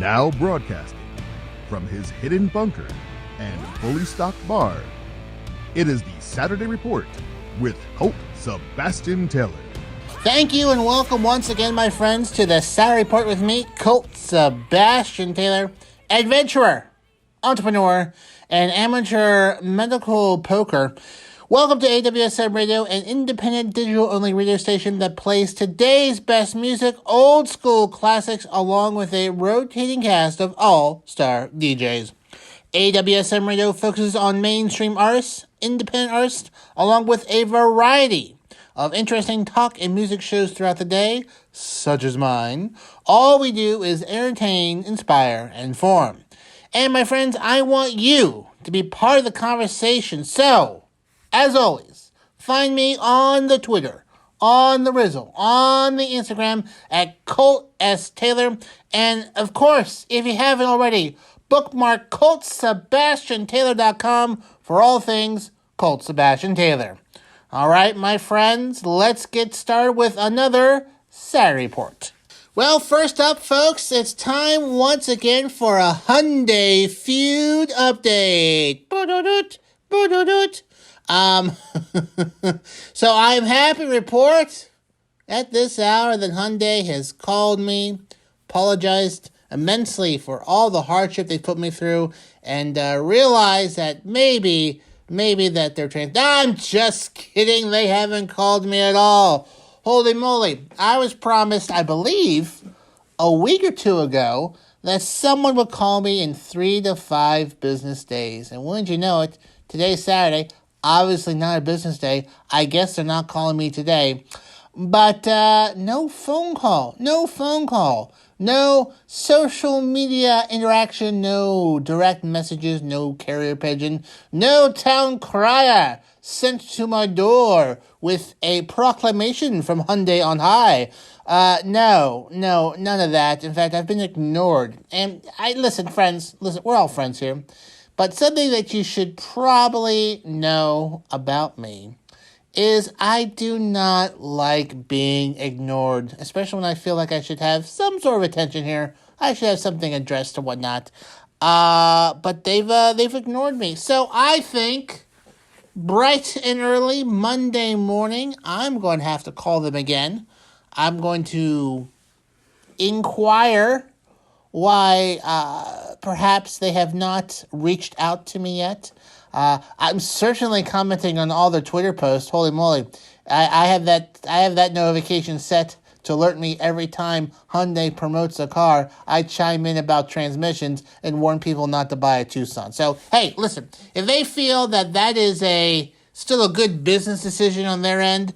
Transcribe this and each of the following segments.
Now broadcasting from his hidden bunker and fully stocked bar, it is the Saturday Report with Colt Sebastian Taylor. Thank you and welcome once again, my friends, to the Saturday Report with me, Colt Sebastian Taylor, adventurer, entrepreneur, and amateur medical poker. Welcome to AWSM Radio, an independent digital-only radio station that plays today's best music, old school classics, along with a rotating cast of all-star DJs. AWSM Radio focuses on mainstream artists, independent artists, along with a variety of interesting talk and music shows throughout the day, such as mine. All we do is entertain, inspire, and inform. And my friends, I want you to be part of the conversation, so as always, find me on the Twitter, on the Rizzle, on the Instagram at Colt S. Taylor. And of course, if you haven't already, bookmark ColtSebastianTaylor.com for all things Colt Sebastian Taylor. All right, my friends, let's get started with another Saturday Report. Well, first up, folks, it's time once again for a Hyundai feud update. So I'm happy to report at this hour that Hyundai has called me, apologized immensely for all the hardship they put me through, and realized that maybe that they're trans. I'm just kidding. They haven't called me at all. Holy moly. I was promised, I believe, a week or two ago that someone would call me in 3 to 5 business days. And wouldn't you know it, today's Saturday. Obviously not a business day. I guess they're not calling me today. But no phone call. No social media interaction. No direct messages. No carrier pigeon. No town crier sent to my door with a proclamation from Hyundai on high. No, none of that. In fact, I've been ignored. And listen, friends, we're all friends here. But something that you should probably know about me is I do not like being ignored, especially when I feel like I should have some sort of attention here. I should have something addressed or whatnot. But they've ignored me. So I think bright and early Monday morning, I'm going to have to call them again. I'm going to inquire why perhaps they have not reached out to me yet. I'm certainly commenting on all their Twitter posts. Holy moly. I have that notification set to alert me every time Hyundai promotes a car. I chime in about transmissions and warn people not to buy a Tucson. So, hey, listen, if they feel that is still a good business decision on their end,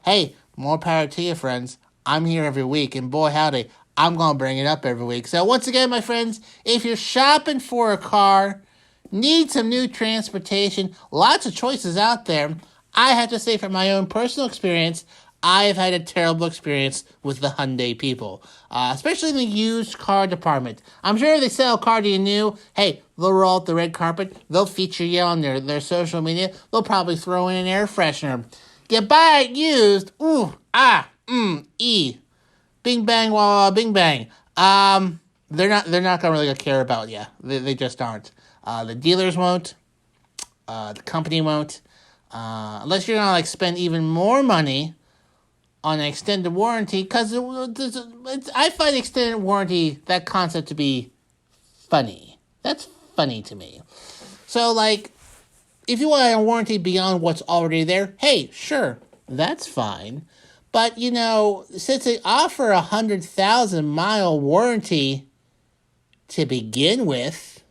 hey, more power to you, friends. I'm here every week, and boy, howdy, I'm going to bring it up every week. So once again, my friends, if you're shopping for a car, need some new transportation, lots of choices out there. I have to say from my own personal experience, I've had a terrible experience with the Hyundai people, especially in the used car department. I'm sure if they sell a car to you new, hey, they'll roll out the red carpet. They'll feature you on their social media. They'll probably throw in an air freshener. You buy it used, bing bang, wah, bing bang. They're not gonna really care about you. They just aren't. The dealers won't. The company won't. Unless you're gonna spend even more money on an extended warranty, because I find extended warranty, that concept, to be funny. That's funny to me. So if you want a warranty beyond what's already there, hey, sure, that's fine. But, since they offer 100,000-mile warranty to begin with,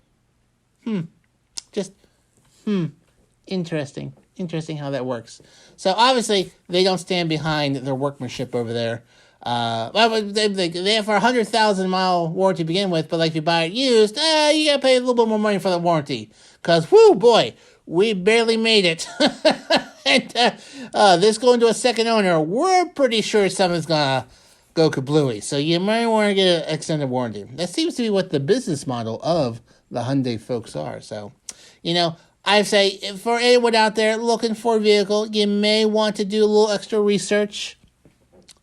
interesting. Interesting how that works. So, obviously, they don't stand behind their workmanship over there. They have a 100,000-mile warranty to begin with, but if you buy it used, you got to pay a little bit more money for the warranty. Because, whoo, boy, we barely made it. And this going to a second owner, we're pretty sure something's going to go kablooey. So you might want to get an extended warranty. That seems to be what the business model of the Hyundai folks are. So, I say, for anyone out there looking for a vehicle, you may want to do a little extra research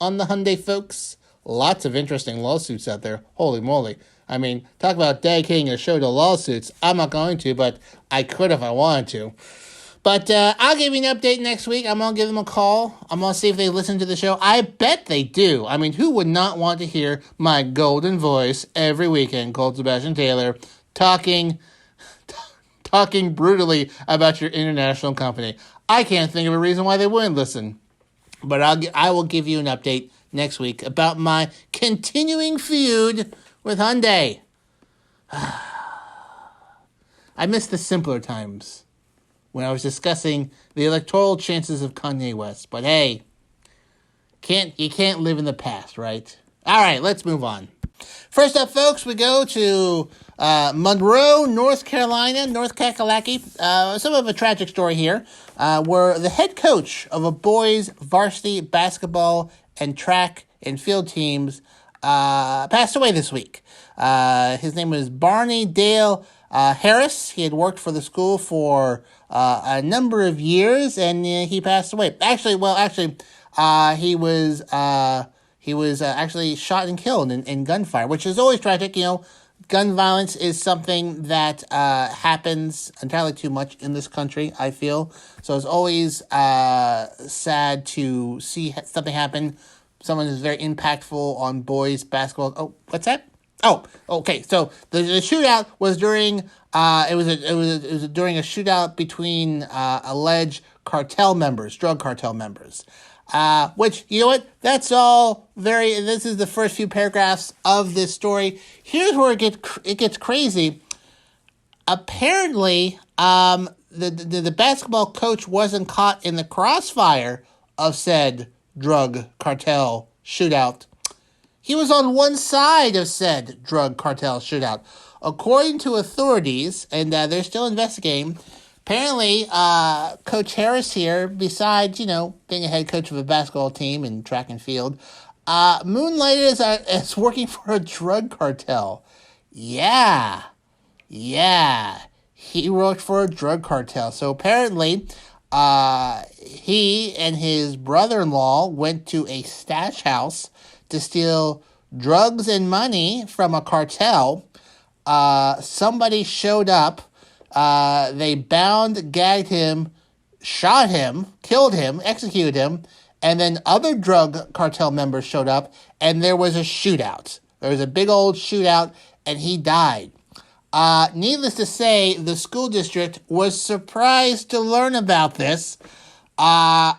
on the Hyundai folks. lots of interesting lawsuits out there. Holy moly. I mean, talk about dedicating a show to lawsuits. I'm not going to, but I could if I wanted to. But I'll give you an update next week. I'm going to give them a call. I'm going to see if they listen to the show. I bet they do. I mean, who would not want to hear my golden voice every weekend, Colt Sebastian Taylor, talking brutally about your international company? I can't think of a reason why they wouldn't listen. But I will give you an update next week about my continuing feud with Hyundai. I miss the simpler times when I was discussing the electoral chances of Kanye West. But hey, you can't live in the past, right? All right, let's move on. First up, folks, we go to Monroe, North Carolina, North Kakalaki. Some of a tragic story here, where the head coach of a boys' varsity basketball and track and field teams passed away this week. His name was Barney Dale Harris. He had worked for the school for a number of years, and he passed away. Actually, he was actually shot and killed in gunfire, which is always tragic. Gun violence is something that happens entirely too much in this country, I feel. So it's always sad to see something happen. Someone who's very impactful on boys basketball. Oh, what's that? Oh, okay. So the shootout was during it was during a shootout between alleged cartel members, drug cartel members. Which, you know what? That's all this is the first few paragraphs of this story. Here's where it gets crazy. Apparently, the basketball coach wasn't caught in the crossfire of said drug cartel shootout. He was on one side of said drug cartel shootout. According to authorities, and they're still investigating, apparently, Coach Harris here, besides, being a head coach of a basketball team in track and field, moonlighted as working for a drug cartel. Yeah, he worked for a drug cartel. So apparently, he and his brother-in-law went to a stash house to steal drugs and money from a cartel. Somebody showed up. They bound, gagged him, shot him, killed him, executed him, and then other drug cartel members showed up, and there was a shootout. There was a big old shootout, and he died. Needless to say, the school district was surprised to learn about this. Wow.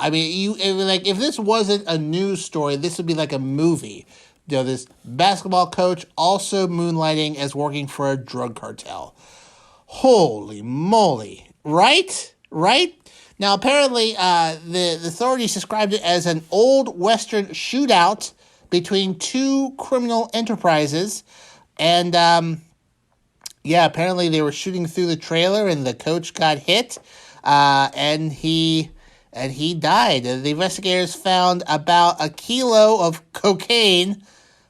If this wasn't a news story, this would be like a movie. This basketball coach also moonlighting as working for a drug cartel. Holy moly. Right? Now, apparently, the authorities described it as an old Western shootout between two criminal enterprises. And, apparently they were shooting through the trailer and the coach got hit, and he died. The investigators found about a kilo of cocaine,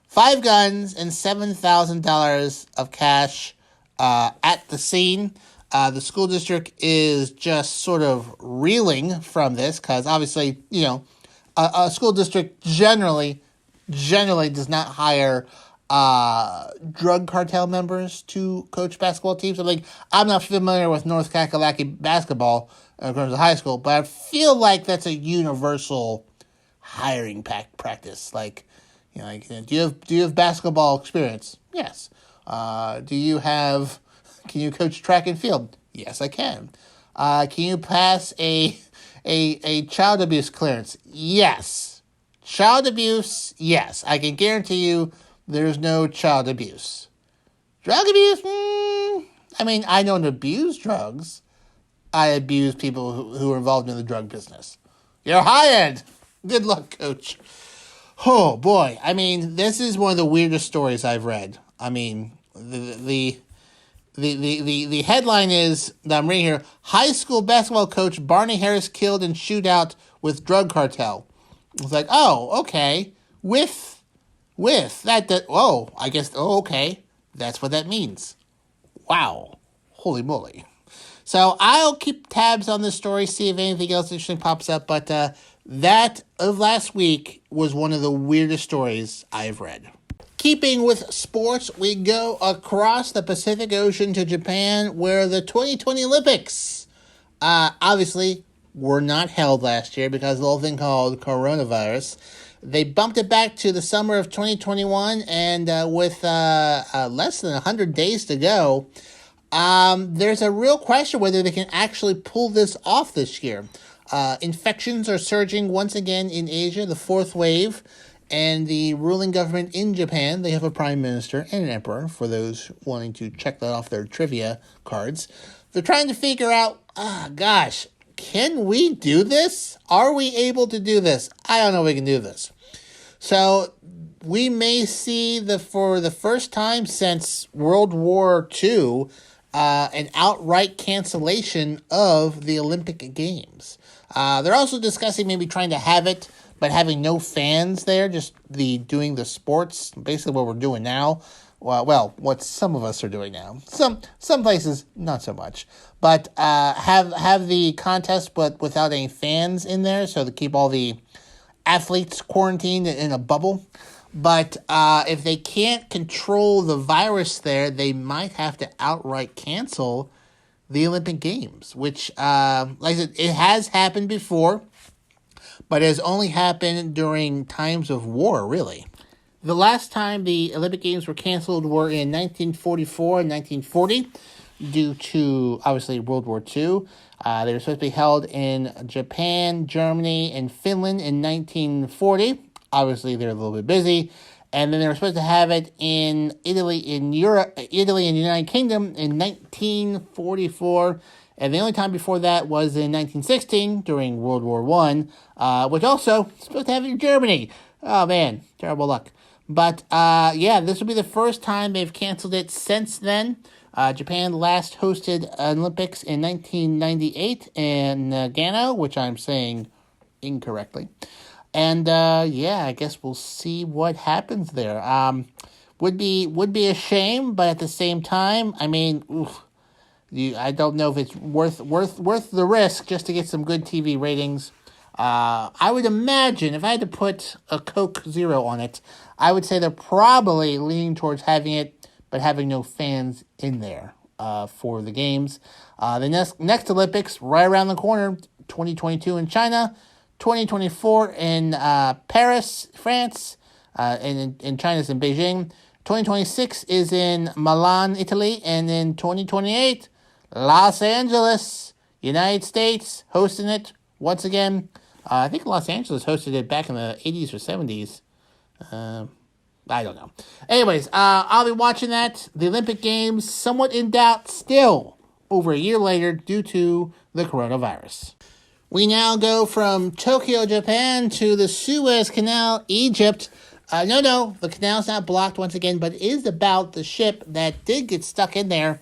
5 guns, and $7,000 of cash at the scene. The school district is just sort of reeling from this because obviously, a school district generally does not hire drug cartel members to coach basketball teams. I'm not familiar with North Kakalaki basketball in terms of high school, but I feel like that's a universal hiring practice. Do you have basketball experience? Yes. Can you coach track and field? Yes, I can. Can you pass a child abuse clearance? Yes. Child abuse, yes. I can guarantee you there's no child abuse. Drug abuse? I don't abuse drugs. I abuse people who are involved in the drug business. You're hired. Good luck, coach. Oh, boy. This is one of the weirdest stories I've read. The headline is, that I'm reading here, high school basketball coach Barney Harris killed in shootout with drug cartel. It's like, oh, okay. With that, okay. That's what that means. Wow. Holy moly. So I'll keep tabs on this story, see if anything else interesting pops up, but That of last week was one of the weirdest stories I've read. Keeping with sports, we go across the Pacific Ocean to Japan, where the 2020 Olympics obviously were not held last year because of the whole thing called coronavirus. They bumped it back to the summer of 2021, and with less than 100 days to go, there's a real question whether they can actually pull this off this year. Infections are surging once again in Asia, the fourth wave, and the ruling government in Japan, they have a prime minister and an emperor, for those wanting to check that off their trivia cards. They're trying to figure out, can we do this? Are we able to do this? I don't know if we can do this. So we may see, for the first time since World War II, an outright cancellation of the Olympic Games. They're also discussing maybe trying to have it, but having no fans there, just doing the sports, basically what we're doing now. Well, what some of us are doing now. Some places, not so much. But have the contest, but without any fans in there, so to keep all the athletes quarantined in a bubble. But if they can't control the virus there, they might have to outright cancel the Olympic Games, which, like I said, it has happened before, but it has only happened during times of war, really. The last time the Olympic Games were canceled were in 1944 and 1940 due to, obviously, World War II. They were supposed to be held in Japan, Germany, and Finland in 1940. Obviously, they're a little bit busy. And then they were supposed to have it in Italy, in Europe, Italy and the United Kingdom in 1944. And the only time before that was in 1916 during World War I, which also supposed to have it in Germany. Oh, man, terrible luck. But, this will be the first time they've canceled it since then. Japan last hosted Olympics in 1998 in Nagano, which I'm saying incorrectly. And, I guess we'll see what happens there. Would be a shame, but at the same time, I mean, I don't know if it's worth the risk just to get some good TV ratings. I would imagine if I had to put a Coke Zero on it, I would say they're probably leaning towards having it, but having no fans in there for the games. The next Olympics, right around the corner, 2022 in China, 2024 in Paris, France, and in China's in Beijing. 2026 is in Milan, Italy, and in 2028, Los Angeles, United States, hosting it once again. I think Los Angeles hosted it back in the 80s or 70s. I don't know. Anyways, I'll be watching that. The Olympic Games, somewhat in doubt still, over a year later due to the coronavirus. We now go from Tokyo, Japan, to the Suez Canal, Egypt. No, the canal's not blocked once again, but it is about the ship that did get stuck in there.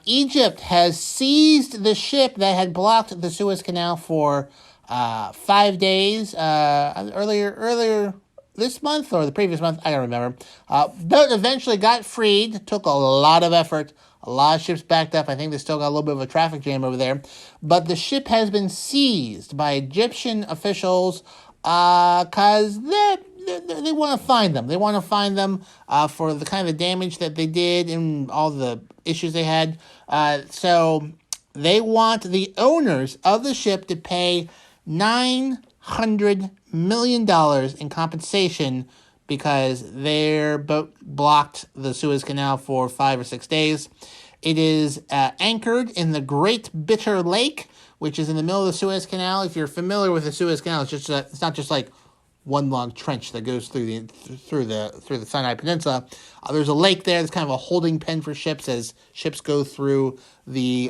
Egypt has seized the ship that had blocked the Suez Canal for 5 days, earlier this month or the previous month, I don't remember. But eventually got freed, took a lot of effort. A lot of ships backed up. I think they still got a little bit of a traffic jam over there. But the ship has been seized by Egyptian officials because they want to find them. They want to find them for the kind of damage that they did and all the issues they had. So they want the owners of the ship to pay $900 million in compensation because their boat blocked the Suez Canal for 5 or 6 days. It is anchored in the Great Bitter Lake, which is in the middle of the Suez Canal. If you're familiar with the Suez Canal, it's not just like one long trench that goes through the Sinai Peninsula. There's a lake there that's kind of a holding pen for ships as ships go through the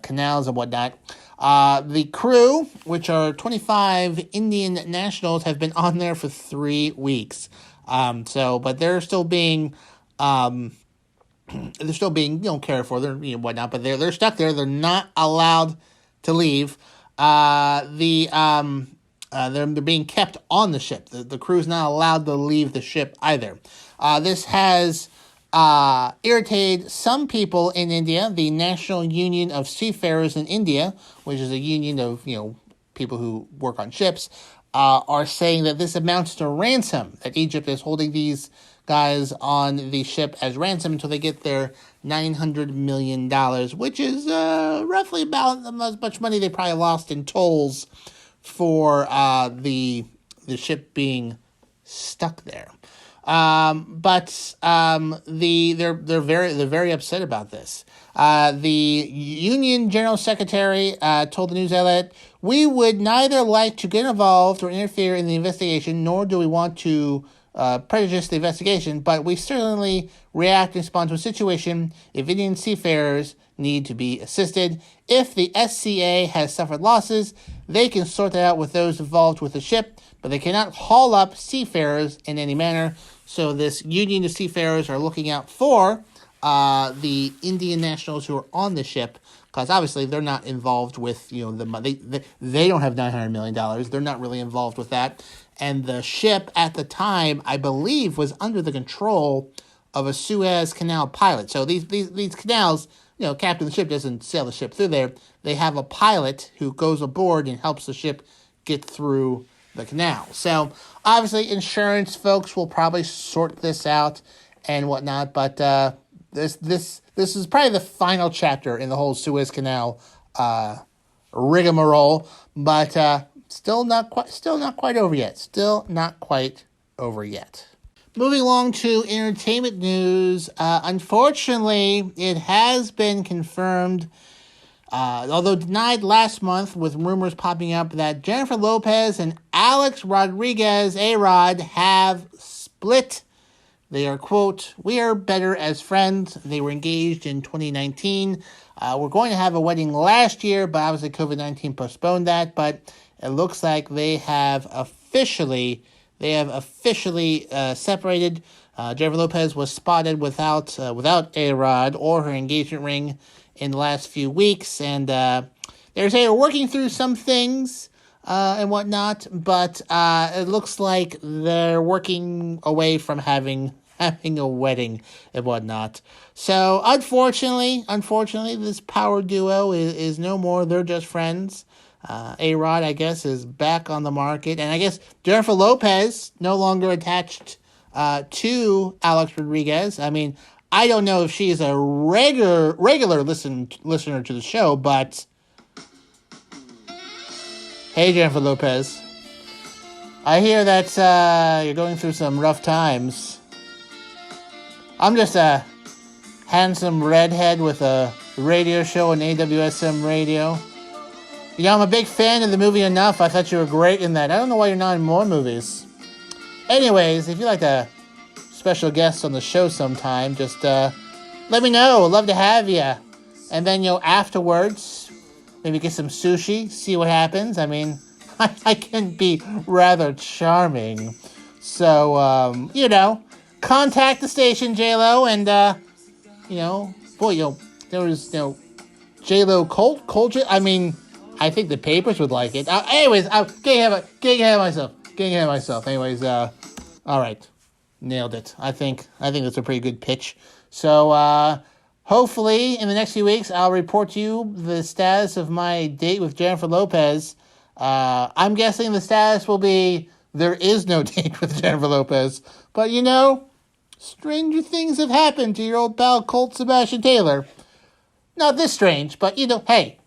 canals and whatnot. The crew, which are 25 Indian nationals, have been on there for 3 weeks. But they're still being cared for, they're whatnot, but they're stuck there. They're not allowed to leave. They're being kept on the ship. The crew's not allowed to leave the ship either. This has irritated some people in India. The National Union of Seafarers in India, which is a union of people who work on ships, are saying that this amounts to ransom, that Egypt is holding these guys on the ship as ransom until they get their $900 million, which is roughly about as much money they probably lost in tolls for the ship being stuck there. But they're very upset about this. The Union General Secretary told the news outlet, "We would neither like to get involved or interfere in the investigation, nor do we want to prejudice the investigation, but we certainly react and respond to a situation if Indian seafarers need to be assisted. If the SCA has suffered losses, they can sort that out with those involved with the ship, but they cannot haul up seafarers in any manner." So this union of seafarers are looking out for the Indian nationals who are on the ship, because obviously they're not involved with, the money. They don't have $900 million. They're not really involved with that. And the ship at the time, I believe, was under the control of a Suez Canal pilot. So these canals, captain of the ship doesn't sail the ship through there. They have a pilot who goes aboard and helps the ship get through the canal. So obviously insurance folks will probably sort this out and whatnot, but this is probably the final chapter in the whole Suez Canal rigmarole, but still not quite over yet. Still not quite over yet. Moving along to entertainment news, unfortunately, it has been confirmed, although denied last month, with rumors popping up that Jennifer Lopez and Alex Rodriguez, A-Rod, have split. They are, quote, "We are better as friends." They were engaged in 2019. We're going to have a wedding last year, but obviously COVID-19 postponed that. But it looks like they have officially separated. Jennifer Lopez was spotted without A-Rod or her engagement ring in the last few weeks, and they're saying they're working through some things and whatnot, but it looks like they're working away from having a wedding and whatnot. So unfortunately, this power duo is no more. They're just friends. A-Rod, I guess, is back on the market, and I guess Jennifer Lopez no longer attached to Alex Rodriguez. I mean, I don't know if she is a regular listener to the show, but hey, Jennifer Lopez, I hear that you're going through some rough times. I'm just a handsome redhead with a radio show on AWSM radio. I'm a big fan of the movie Enough. I thought you were great in that. I don't know why you're not in more movies. Anyways, if you'd like a special guest on the show sometime, just let me know. I'd love to have you. And then, afterwards, maybe get some sushi, see what happens. I mean, I can be rather charming. So, contact the station, J-Lo, and, there was, J-Lo Colt, I mean, I think the papers would like it. Anyways, getting ahead of myself. Anyways, all right. Nailed it. I think that's a pretty good pitch. So, hopefully, in the next few weeks, I'll report to you the status of my date with Jennifer Lopez. I'm guessing the status will be there is no date with Jennifer Lopez. But, stranger things have happened to your old pal Colt Sebastian Taylor. Not this strange, but, hey,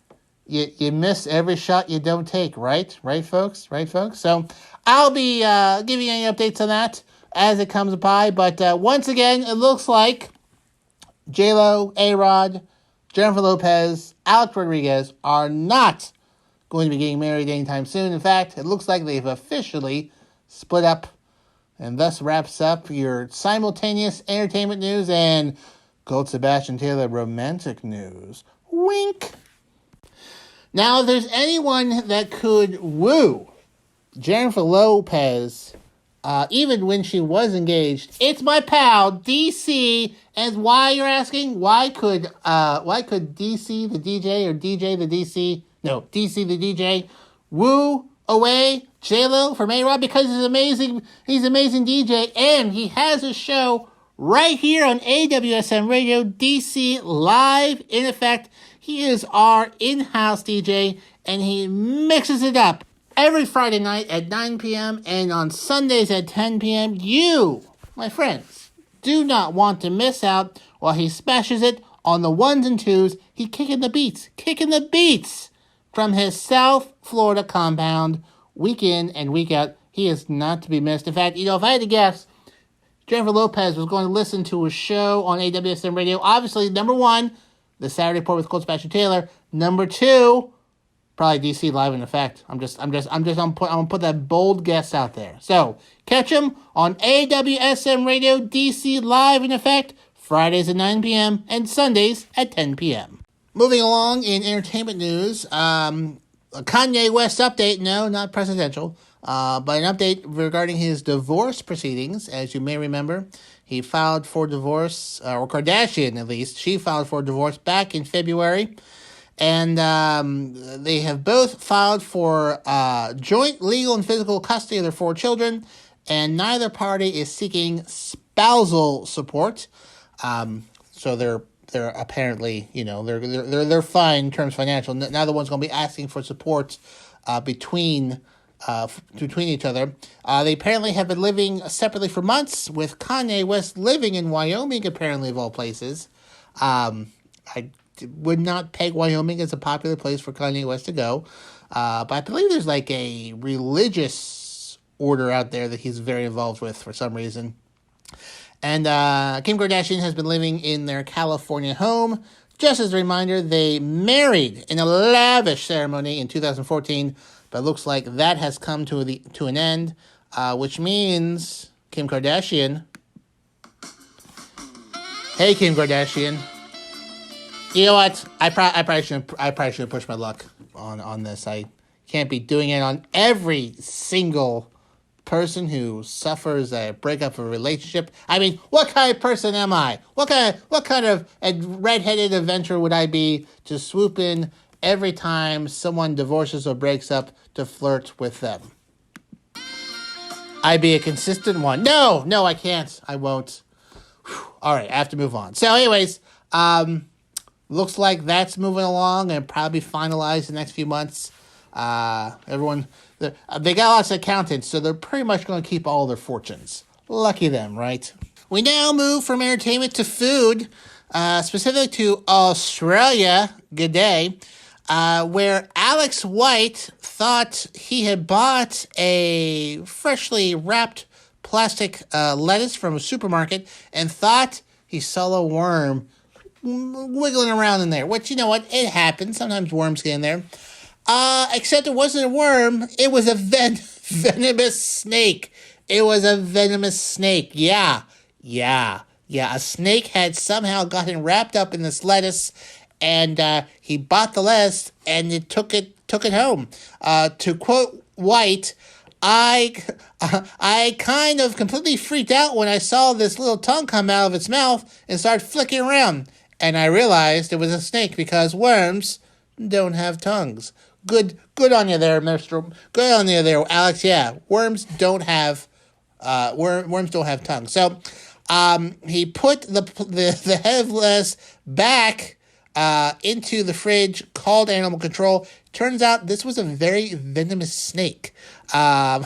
you miss every shot you don't take, right? Right, folks? So I'll be giving you any updates on that as it comes by. But once again, it looks like J-Lo, A-Rod, Jennifer Lopez, Alex Rodriguez are not going to be getting married anytime soon. In fact, it looks like they've officially split up. And thus wraps up your simultaneous entertainment news and Colt Sebastian Taylor romantic news. Wink! Now, if there's anyone that could woo Jennifer Lopez, even when she was engaged, it's my pal, DC. And why, you're asking? Why could DC the DJ or DJ the DC? No, DC the DJ woo away J-Lo from A-Rod? Because he's amazing. He's an amazing DJ, and he has a show right here on AWSM Radio, DC Live in Effect. He is our in-house DJ, and he mixes it up every Friday night at 9 p.m. and on Sundays at 10 p.m. You, my friends, do not want to miss out while he smashes it on the ones and twos. He kicking the beats from his South Florida compound week in and week out. He is not to be missed. In fact, if I had to guess, Jennifer Lopez was going to listen to a show on AWSM radio. Obviously, number one, the Saturday Report with Colt Sebastian Taylor. Number two, probably DC Live in Effect. I'm gonna put that bold guess out there. So catch him on AWSM radio, DC Live in Effect, Fridays at 9 p.m. and Sundays at 10 p.m. Moving along in entertainment news, a Kanye West update. No, not presidential. But an update regarding his divorce proceedings. As you may remember, he filed for divorce, or Kardashian at least. She filed for divorce back in February. And they have both filed for joint legal and physical custody of their 4 children. And neither party is seeking spousal support. So they're apparently, they're fine in terms of financial. Now the one's going to be asking for support between each other. They apparently have been living separately for months, with Kanye West living in Wyoming, apparently, of all places. I would not peg Wyoming as a popular place for Kanye West to go, but I believe there's like a religious order out there that he's very involved with for some reason. And Kim Kardashian has been living in their California home. Just as a reminder, they married in a lavish ceremony in 2014, but it looks like that has come to an end, which means Kim Kardashian. Hey, Kim Kardashian. You know what? I probably should push my luck on this. I can't be doing it on every single person who suffers a breakup of a relationship. I mean, what kind of person am I? What kind of a redheaded adventurer would I be to swoop in every time someone divorces or breaks up to flirt with them? I'd be a consistent one. No, I can't. I won't. Whew. All right, I have to move on. So anyways, looks like that's moving along and probably finalized in the next few months. Everyone, they got lots of accountants, so they're pretty much going to keep all their fortunes. Lucky them, right? We now move from entertainment to food, specifically to Australia. Good day. Where Alex White thought he had bought a freshly wrapped plastic lettuce from a supermarket and thought he saw a worm wiggling around in there. Which, you know what? It happens. Sometimes worms get in there. Except it wasn't a worm. It was a venomous snake. It was a venomous snake. Yeah. A snake had somehow gotten wrapped up in this lettuce, and he bought the lettuce and it took it home. To quote White, I kind of completely freaked out when I saw this little tongue come out of its mouth and start flicking around, and I realized it was a snake because worms don't have tongues. Good on you there, Mister. Good on you there, Alex. Yeah, worms don't have tongues. So, he put the head of lettuce back into the fridge, called animal control. Turns out this was a very venomous snake. And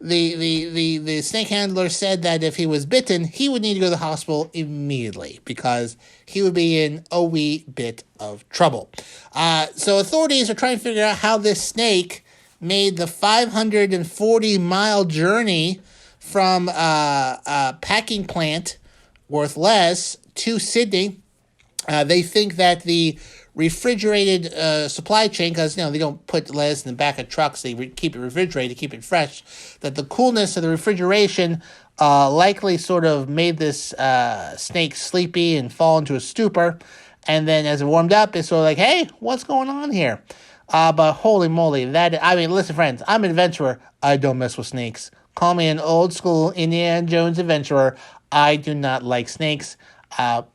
the snake handler said that if he was bitten, he would need to go to the hospital immediately because he would be in a wee bit of trouble. So authorities are trying to figure out how this snake made the 540-mile journey from a packing plant worth less to Sydney. They think that the refrigerated supply chain, because they don't put lettuce in the back of trucks, they keep it refrigerated to keep it fresh, that the coolness of the refrigeration likely sort of made this snake sleepy and fall into a stupor, and then as it warmed up, it's sort of like, hey, what's going on here? But holy moly, listen friends, I'm an adventurer, I don't mess with snakes. Call me an old school Indiana Jones adventurer. I do not like snakes.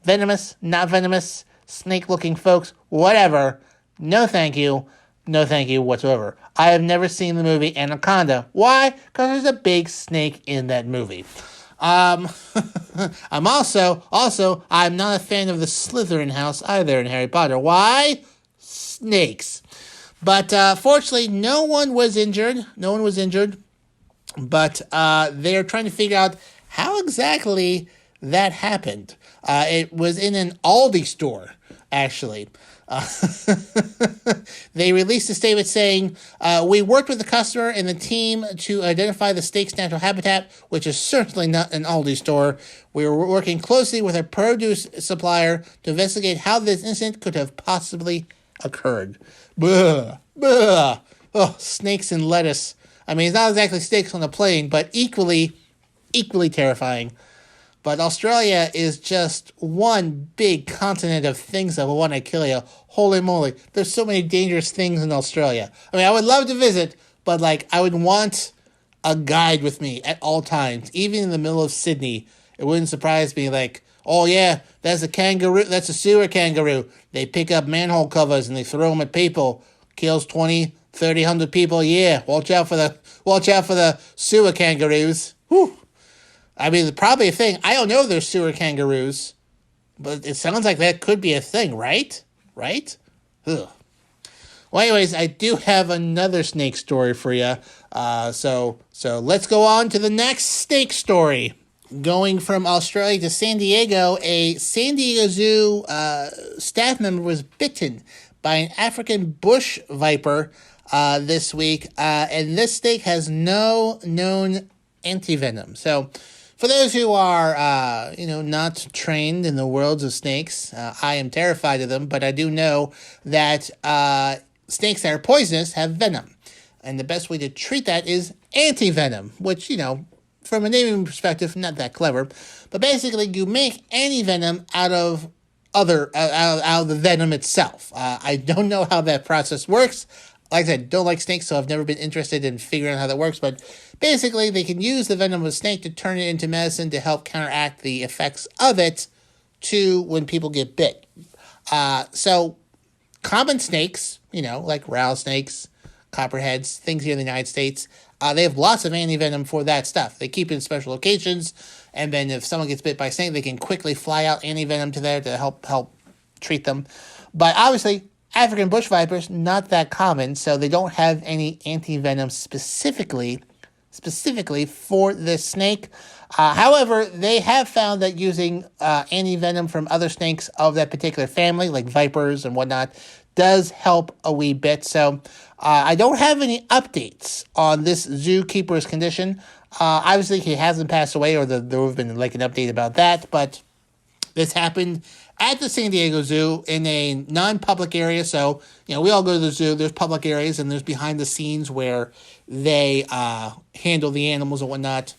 Venomous, not venomous, snake-looking folks, whatever. No thank you. No thank you whatsoever. I have never seen the movie Anaconda. Why? Because there's a big snake in that movie. I'm also, I'm not a fan of the Slytherin house either in Harry Potter. Why? snakes. But fortunately, no one was injured. But they're trying to figure out how exactly that happened. It was in an Aldi store, actually. They released a statement saying, we worked with the customer and the team to identify the snake's natural habitat, which is certainly not an Aldi store. We were working closely with a produce supplier to investigate how this incident could have possibly occurred. Blah, blah. Oh, snakes and lettuce. I mean, it's not exactly snakes on a plane, but equally terrifying. But Australia is just one big continent of things that will want to kill you. Holy moly. There's so many dangerous things in Australia. I mean, I would love to visit, but I would want a guide with me at all times. Even in the middle of Sydney, it wouldn't surprise me oh yeah, that's a kangaroo, that's a sewer kangaroo. They pick up manhole covers and they throw them at people. Kills 20, 30, 100 people a year. Watch out for the sewer kangaroos. Whew. I mean, probably a thing. I don't know if there's sewer kangaroos, but it sounds like that could be a thing, right? Right? Ugh. Well, anyways, I do have another snake story for you. So let's go on to the next snake story. Going from Australia to San Diego, a San Diego Zoo staff member was bitten by an African bush viper this week, and this snake has no known antivenom. So, for those who are, not trained in the worlds of snakes, I am terrified of them, but I do know that snakes that are poisonous have venom. And the best way to treat that is antivenom, which, from a naming perspective, not that clever. But basically, you make antivenom out of the venom itself. I don't know how that process works. Like I said, don't like snakes, so I've never been interested in figuring out how that works. But basically, they can use the venom of a snake to turn it into medicine to help counteract the effects of it to when people get bit. So common snakes, like rattlesnakes, copperheads, things here in the United States, they have lots of antivenom for that stuff. They keep it in special locations, and then if someone gets bit by a snake, they can quickly fly out antivenom to there to help treat them. But obviously, African bush vipers, not that common, so they don't have any antivenom specifically for this snake. However, they have found that using antivenom from other snakes of that particular family, like vipers and whatnot, does help a wee bit. So I don't have any updates on this zookeeper's condition. Obviously, he hasn't passed away, or there have been an update about that, but this happened at the San Diego Zoo in a non-public area. So, we all go to the zoo. There's public areas, and there's behind the scenes where they handle the animals and whatnot.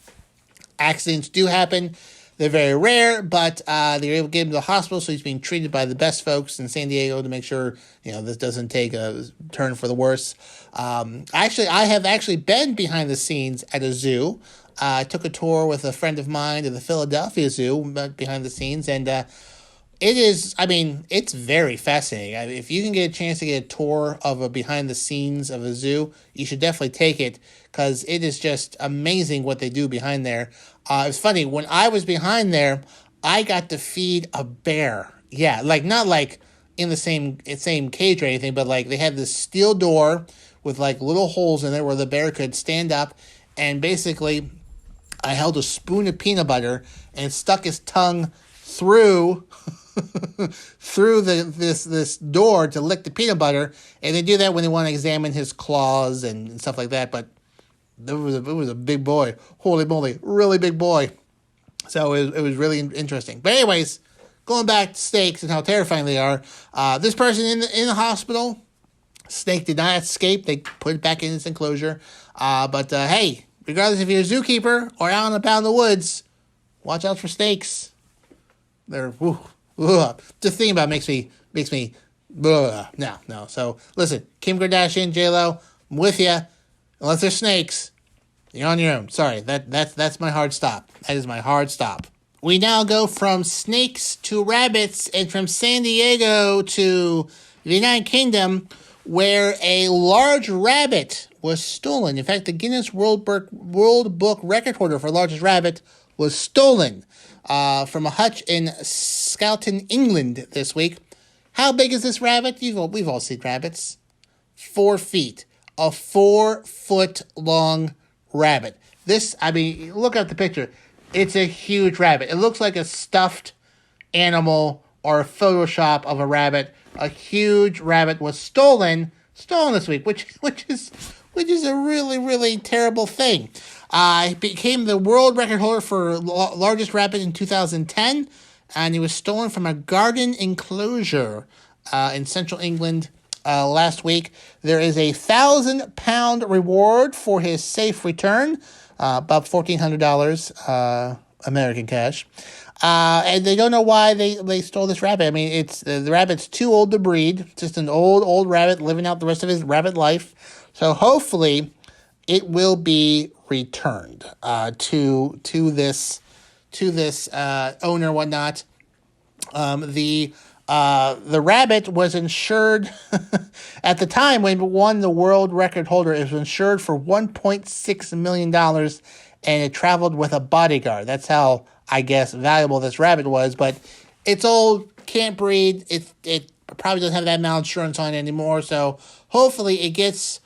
Accidents do happen. They're very rare, but they're able to get him to the hospital, so he's being treated by the best folks in San Diego to make sure, this doesn't take a turn for the worse. I have been behind the scenes at a zoo. I took a tour with a friend of mine to the Philadelphia Zoo, behind the scenes, and it's very fascinating. If you can get a chance to get a tour of a behind the scenes of a zoo, you should definitely take it, because it is just amazing what they do behind there. It's funny, when I was behind there, I got to feed a bear. Yeah, not in the same cage or anything, but they had this steel door with little holes in it where the bear could stand up, and basically I held a spoon of peanut butter and stuck his tongue through this door to lick the peanut butter, and they do that when they want to examine his claws and stuff like that. But it was a big boy. Holy moly, really big boy. So it was really interesting. But anyways, going back to snakes and how terrifying they are. This person in the hospital, snake did not escape. They put it back in its enclosure. But hey, regardless if you're a zookeeper or out and about in the woods, watch out for snakes. They're just thinking about it makes me no. So listen, Kim Kardashian, J-Lo, I'm with you. Unless they're snakes, you're on your own. Sorry, that's my hard stop. That is my hard stop. We now go from snakes to rabbits, and from San Diego to the United Kingdom, where a large rabbit was stolen. In fact, the Guinness World Book record holder for largest rabbit was stolen from a hutch in Skelton, England this week. How big is this rabbit? We've all seen rabbits. 4 feet. A 4-foot long rabbit. Look at the picture. It's a huge rabbit. It looks like a stuffed animal or a Photoshop of a rabbit. A huge rabbit was stolen this week, which is a really, really terrible thing. He became the world record holder for largest rabbit in 2010, and he was stolen from a garden enclosure in central England last week. There is a £1,000 reward for his safe return, about $1,400 American cash. And they don't know why they stole this rabbit. I mean, the rabbit's too old to breed. Just an old rabbit living out the rest of his rabbit life. So hopefully it will be returned to this owner, whatnot. The rabbit was insured at the time when it won the world record holder. It was insured for $1.6 million, and it traveled with a bodyguard. That's how, I guess, valuable this rabbit was. But it's old, can't breed. It probably doesn't have that amount of insurance on it anymore. So hopefully it gets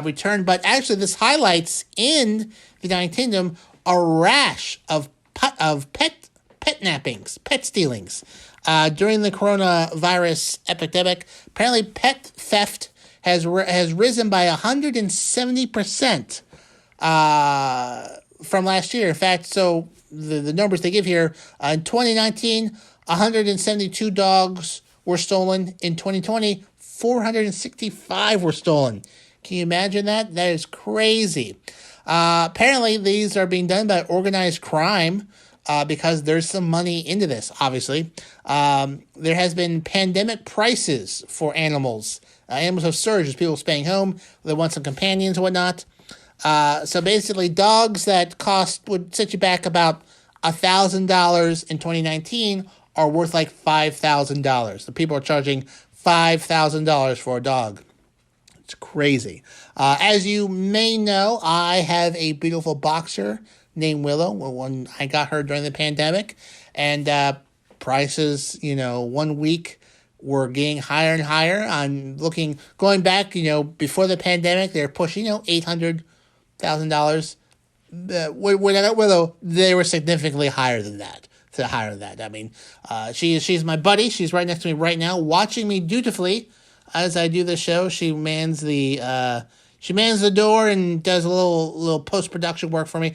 returned. But actually, this highlights in the United Kingdom a rash of pet nappings, pet stealings. During the coronavirus epidemic, apparently pet theft has risen by 170% from last year. In fact, so the numbers they give here, in 2019, 172 dogs were stolen. In 2020, 465 were stolen. Can you imagine that? That is crazy. Apparently, these are being done by organized crime. Because there's some money into this, obviously. There has been pandemic prices for animals. Animals have surged as people staying home. They want some companions and whatnot. So basically, dogs that would set you back about $1,000 in 2019 are worth like $5,000. The people are charging $5,000 for a dog. It's crazy. As you may know, I have a beautiful boxer named Willow. When I got her during the pandemic, and prices, 1 week were getting higher and higher. I'm going back, before the pandemic, they're pushing, $800,000. When I got Willow, they were significantly higher than that. I mean, she's my buddy. She's right next to me right now, watching me dutifully as I do the show. She mans the door and does a little post-production work for me.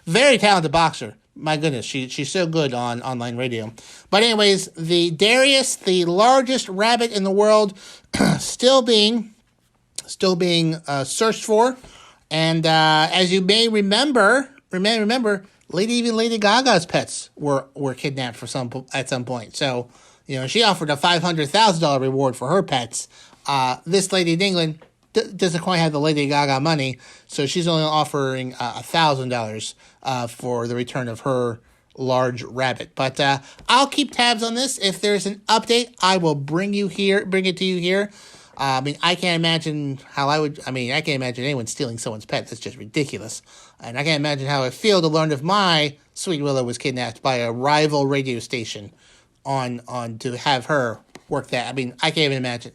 Very talented boxer. My goodness, she's so good on online radio. But anyways, the Darius, the largest rabbit in the world, still being searched for. And as you may remember, Lady Gaga's pets were kidnapped at some point. So, she offered a $500,000 reward for her pets. This lady in England doesn't quite have the Lady Gaga money, so she's only offering $1,000 for the return of her large rabbit. But I'll keep tabs on this. If there's an update, I will bring it to you here. I can't imagine I can't imagine anyone stealing someone's pet. That's just ridiculous. And I can't imagine how it feel to learn if my sweet Willow was kidnapped by a rival radio station on to have her work that. I can't even imagine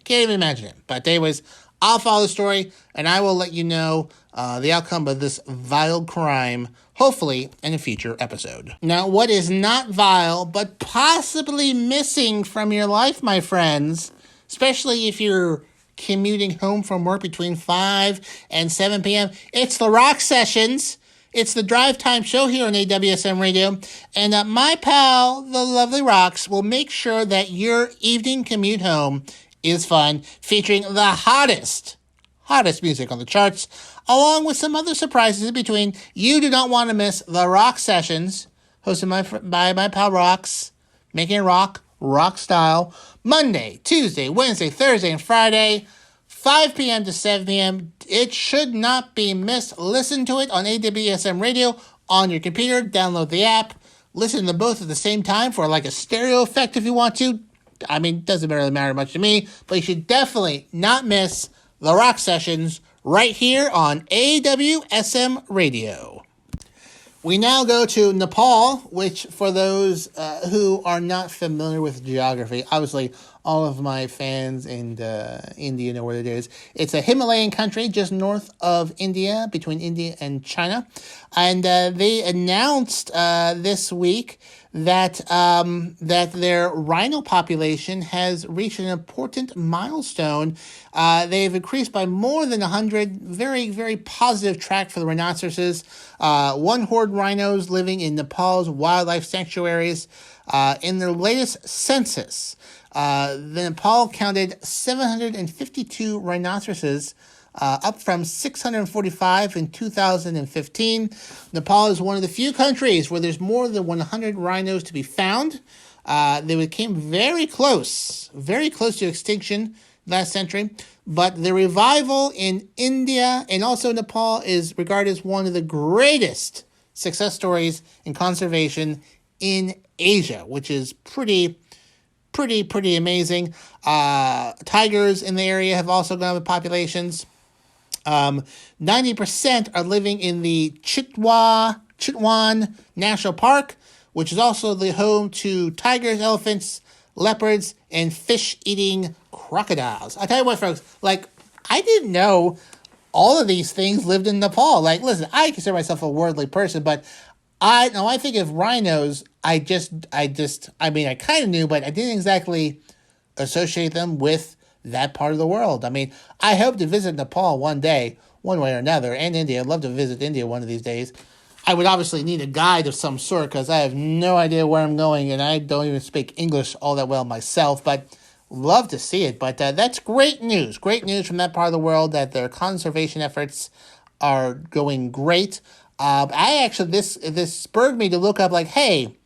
it. But anyways, I'll follow the story, and I will let you know the outcome of this vile crime, hopefully in a future episode. Now, what is not vile, but possibly missing from your life, my friends, especially if you're commuting home from work between 5 and 7 p.m., it's the Rock Sessions. It's the drive time show here on AWSM Radio, and my pal, the Lovely Rocks, will make sure that your evening commute home is fun, featuring the hottest music on the charts, along with some other surprises in between. You do not want to miss the Rock Sessions, hosted by my pal Rocks, making rock style, Monday, Tuesday, Wednesday, Thursday, and Friday, 5 p.m. to 7 p.m. It should not be missed. Listen to it on AWSM Radio on your computer. Download the app. Listen to both at the same time for like a stereo effect if you want to. It doesn't really matter much to me, but you should definitely not miss the Rock Sessions right here on AWSM Radio. We now go to Nepal, which for those who are not familiar with geography, obviously all of my fans in India know where it is. It's a Himalayan country just north of India, between India and China. And they announced this week that their rhino population has reached an important milestone. They've increased by more than 100. Very, very positive track for the rhinoceroses. One-horned rhinos living in Nepal's wildlife sanctuaries. In their latest census, Nepal counted 752 rhinoceroses, up from 645 in 2015. Nepal is one of the few countries where there's more than 100 rhinos to be found. They became very close to extinction last century. But the revival in India and also Nepal is regarded as one of the greatest success stories in conservation in Asia, which is pretty amazing. Tigers in the area have also gone with populations. 90% are living in the Chitwan National Park, which is also the home to tigers, elephants, leopards, and fish-eating crocodiles. I tell you what, folks, I didn't know all of these things lived in Nepal. Listen, I consider myself a worldly person, but I think of rhinos, I kind of knew, but I didn't exactly associate them with that part of the world. I hope to visit Nepal one day, one way or another, and India. I'd love to visit India one of these days. I would obviously need a guide of some sort because I have no idea where I'm going, and I don't even speak English all that well myself, but love to see it. But that's great news. Great news from that part of the world that their conservation efforts are going great. This spurred me to look up, hey,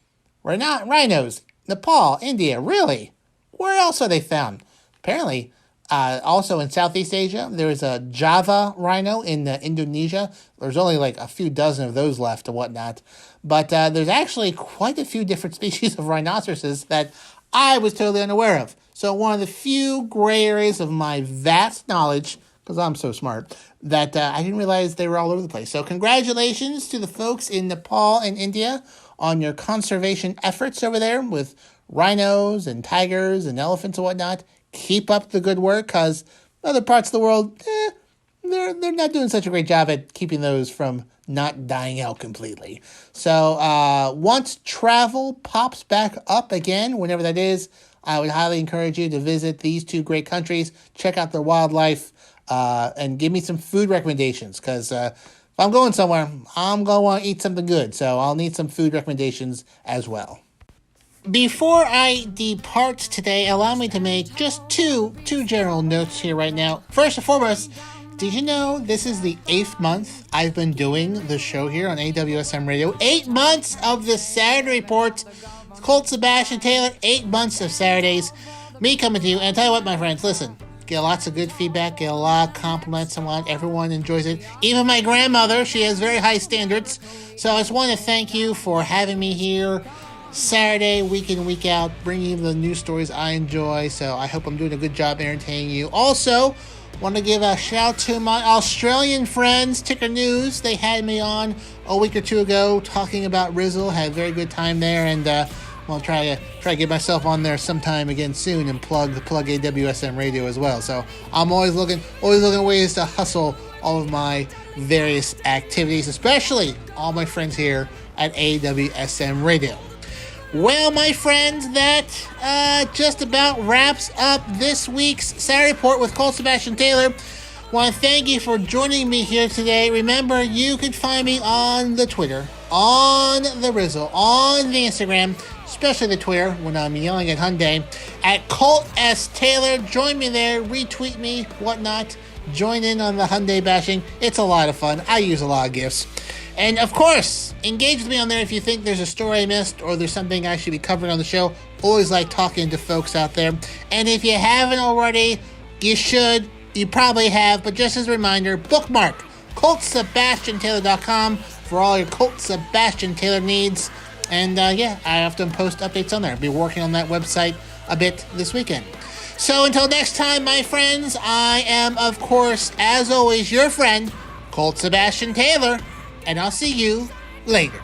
we're not rhinos. Nepal, India, really? Where else are they found? Apparently, also in Southeast Asia, there is a Java rhino in Indonesia. There's only a few dozen of those left and whatnot. But there's actually quite a few different species of rhinoceroses that I was totally unaware of. So one of the few gray areas of my vast knowledge, because I'm so smart, that I didn't realize they were all over the place. So congratulations to the folks in Nepal and India on your conservation efforts over there with rhinos and tigers and elephants and whatnot. Keep up the good work, because other parts of the world, they're not doing such a great job at keeping those from not dying out completely. So once travel pops back up again, whenever that is, I would highly encourage you to visit these two great countries, check out their wildlife, and give me some food recommendations, because if I'm going somewhere, I'm going to want to eat something good, so I'll need some food recommendations as well. Before I depart today, allow me to make just two general notes here right now. First and foremost, did you know this is the 8th month I've been doing the show here on AWSM Radio? 8 months of the Saturday Report. Colt Sebastian Taylor, 8 months of Saturdays. Me coming to you, and I tell you what, my friends, listen. Get lots of good feedback, get a lot of compliments and what. Everyone enjoys it. Even my grandmother, she has very high standards. So I just want to thank you for having me here Saturday, week in, week out, bringing you the news stories I enjoy. So I hope I'm doing a good job entertaining you. Also, want to give a shout to my Australian friends, Ticker News. They had me on a week or two ago talking about Rizzle. Had a very good time there, and I'll try to get myself on there sometime again soon and plug AWSM Radio as well. So I'm always looking at ways to hustle all of my various activities, especially all my friends here at AWSM Radio. Well, my friends, that just about wraps up this week's Saturday Report with Colt Sebastian Taylor. Want to thank you for joining me here today. Remember, you can find me on the Twitter, on the Rizzle, on the Instagram, especially the Twitter when I'm yelling at Hyundai, at Colt S. Taylor. Join me there, retweet me, whatnot. Join in on the Hyundai bashing. It's a lot of fun. I use a lot of GIFs. And, of course, engage with me on there if you think there's a story I missed or there's something I should be covering on the show. Always like talking to folks out there. And if you haven't already, you should. You probably have. But just as a reminder, bookmark ColtSebastianTaylor.com for all your Colt Sebastian Taylor needs. And, I often post updates on there. I'll be working on that website a bit this weekend. So until next time, my friends, I am, of course, as always, your friend, Colt Sebastian Taylor. And I'll see you later.